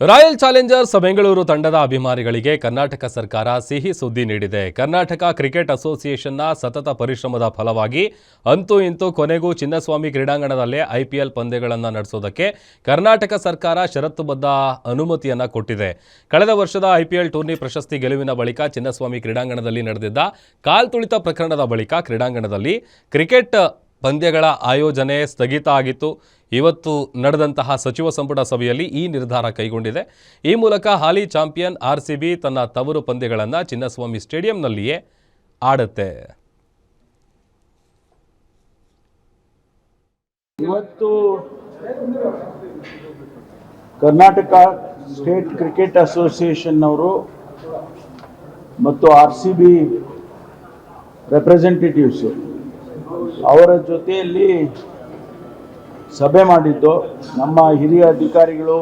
Royal Challengers Bengaluru ತಂಡದ ಅಭಿಮಾನಿಗಳಿಗೆ ಕರ್ನಾಟಕ ಸರ್ಕಾರ ಸಿಹಿ ಸುದ್ದಿ ನೀಡಿದೆ. ಕರ್ನಾಟಕ ಕ್ರಿಕೆಟ್ ಅಸೋಸಿಯೇಷನ್ನ ಸತತ ಪರಿಶ್ರಮದ ಫಲವಾಗಿ ಅಂತೂ ಇಂತೂ ಕೊನೆಗೂ ಚಿನ್ನಸ್ವಾಮಿ ಕ್ರೀಡಾಂಗಣದಲ್ಲೇ ಐಪಿಎಲ್ ಪಂದ್ಯಗಳನ್ನು ನಡೆಸೋದಕ್ಕೆ ಕರ್ನಾಟಕ ಸರ್ಕಾರ ಷರತ್ತುಬದ್ಧ ಅನುಮತಿಯನ್ನು ಕೊಟ್ಟಿದೆ. ಕಳೆದ ವರ್ಷದ ಐಪಿಎಲ್ ಟೂರ್ನಿ ಪ್ರಶಸ್ತಿ ಗೆಲುವಿನ ಬಳಿಕ ಚಿನ್ನಸ್ವಾಮಿ ಕ್ರೀಡಾಂಗಣದಲ್ಲಿ ನಡೆದಿದ್ದ ಕಾಲ್ತುಳಿತ ಪ್ರಕರಣದ ಬಳಿಕ ಕ್ರೀಡಾಂಗಣದಲ್ಲಿ ಕ್ರಿಕೆಟ್ ಪಂದ್ಯಗಳ ಆಯೋಜನೆ ಸ್ಥಗಿತ ಆಗಿತ್ತು. ಇವತ್ತು ನಡೆದಂತಹ ಸಚಿವ ಸಂಪುಟ ಸಭೆಯಲ್ಲಿ ಈ ನಿರ್ಧಾರ ಕೈಗೊಂಡಿದೆ. ಈ ಮೂಲಕ ಹಾಲಿ ಚಾಂಪಿಯನ್ ಆರ್ಸಿಬಿ ತನ್ನ ತವರು ಪಂದ್ಯಗಳನ್ನು ಚಿನ್ನಸ್ವಾಮಿ ಸ್ಟೇಡಿಯಂನಲ್ಲಿಯೇ ಆಡುತ್ತೆ. ಇವತ್ತು ಕರ್ನಾಟಕ ಸ್ಟೇಟ್ ಕ್ರಿಕೆಟ್ ಅಸೋಸಿಯೇಷನ್ ಅವರು ಮತ್ತು ಆರ್ಸಿಬಿ ರೆಪ್ರೆಸೆಂಟೇಟಿವ್ಸ್ ಅವರ ಜೊತೆಯಲ್ಲಿ ಸಭೆ ಮಾಡಿದ್ದು. ನಮ್ಮ ಹಿರಿಯ ಅಧಿಕಾರಿಗಳು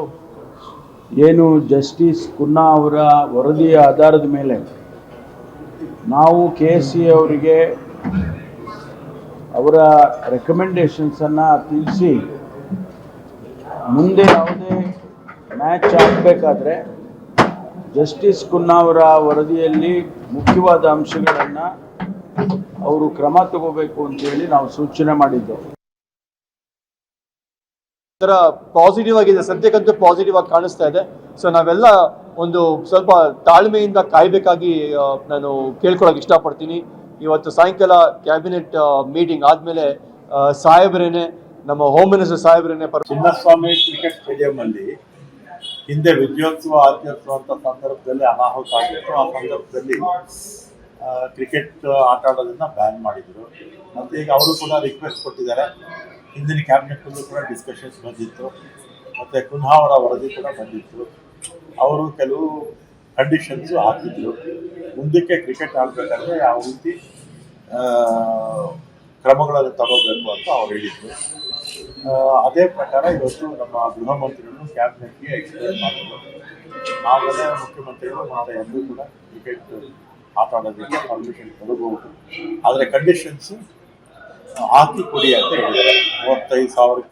ಏನು ಜಸ್ಟಿಸ್ ಕುನ್ನಾ ಅವರ ವರದಿಯ ಆಧಾರದ ಮೇಲೆ ನಾವು KSCA ಅವರಿಗೆ ಅವರ ರೆಕಮೆಂಡೇಶನ್ಸನ್ನು ತಿಳಿಸಿ ಮುಂದೆ ಯಾವುದೇ ಮ್ಯಾಚ್ ಆಗಬೇಕಾದ್ರೆ ಜಸ್ಟಿಸ್ ಕುನ್ನಾ ಅವರ ವರದಿಯಲ್ಲಿ ಮುಖ್ಯವಾದ ಅಂಶಗಳನ್ನು ಅವರು ಕ್ರಮ ತಗೋಬೇಕು ಅಂತೇಳಿ ನಾವು ಸೂಚನೆ ಮಾಡಿದ್ದೆವು. ಥರ ಪಾಸಿಟಿವ್ ಆಗಿದೆ, ಸದ್ಯಕ್ಕಂತೂ ಪಾಸಿಟಿವ್ ಆಗಿ ಕಾಣಿಸ್ತಾ ಇದೆ. ಸೊ ನಾವೆಲ್ಲ ಒಂದು ಸ್ವಲ್ಪ ತಾಳ್ಮೆಯಿಂದ ಕಾಯಬೇಕಾಗಿ ನಾನು ಕೇಳ್ಕೊಳಕ್ಕೆ ಇಷ್ಟಪಡ್ತೀನಿ. ಇವತ್ತು ಸಾಯಂಕಾಲ ಕ್ಯಾಬಿನೆಟ್ ಮೀಟಿಂಗ್ ಆದಮೇಲೆ ಸಾಹೇಬ್ರೇನೆ, ನಮ್ಮ ಹೋಮ್ ಮಿನಿಸ್ಟರ್ ಸಾಹೇಬ್ರೇನೆ ಚಿನ್ನಸ್ವಾಮಿ ಕ್ರಿಕೆಟ್ ಸ್ಟೇಡಿಯಂ ಅಲ್ಲಿ ಹಿಂದೆ ವಿಜಯೋತ್ಸವ ಆಚರಿಸುವಂಥ ಸಂದರ್ಭದಲ್ಲಿ ಅನಾಹುತ ಆಗಿತ್ತು. ಆ ಸಂದರ್ಭದಲ್ಲಿ ಕ್ರಿಕೆಟ್ ಆಟ ಆಡೋದನ್ನ ಬ್ಯಾನ್ ಮಾಡಿದರು. ಮತ್ತು ಈಗ ಅವರು ಕೂಡ ರಿಕ್ವೆಸ್ಟ್ ಕೊಟ್ಟಿದ್ದಾರೆ. ಹಿಂದಿನ ಕ್ಯಾಬಿನೆಟ್ನಲ್ಲೂ ಕೂಡ ಡಿಸ್ಕಷನ್ಸ್ ಬಂದಿತ್ತು, ಮತ್ತು ಕುನ್ಹಾ ಅವರ ವರದಿ ಕೂಡ ಬಂದಿತ್ತು. ಅವರು ಕೆಲವು ಕಂಡೀಷನ್ಸು ಹಾಕಿದ್ರು. ಮುಂದಕ್ಕೆ ಕ್ರಿಕೆಟ್ ಆಡಬೇಕಾದ್ರೆ ಯಾವ ರೀತಿ ಕ್ರಮಗಳನ್ನು ತಗೋಬೇಕು ಅಂತ ಅವ್ರು ಹೇಳಿದ್ರು. ಅದೇ ಪ್ರಕಾರ ಇವತ್ತು ನಮ್ಮ ಗೃಹ ಮಂತ್ರಿಗಳು ಕ್ಯಾಬಿನೆಟ್ಗೆ ಎಕ್ಸ್ಪ್ಲೇನ್ ಮಾಡಿದ್ರು. ಆಮೇಲೆ ಮುಖ್ಯಮಂತ್ರಿಗಳು ಮತ್ತು ಎಲ್ಲರೂ ಕೂಡ ಕ್ರಿಕೆಟ್ ಆಟ ಆಡೋದಕ್ಕೆ ಪರ್ಮಿಷನ್ ಕೊಡಬಹುದು, ಆದರೆ ಕಂಡೀಷನ್ಸು ಹಾಕಿ ಕೊಡಿ ಅಂತ ಹೇಳಿದ್ದಾರೆ. 35,000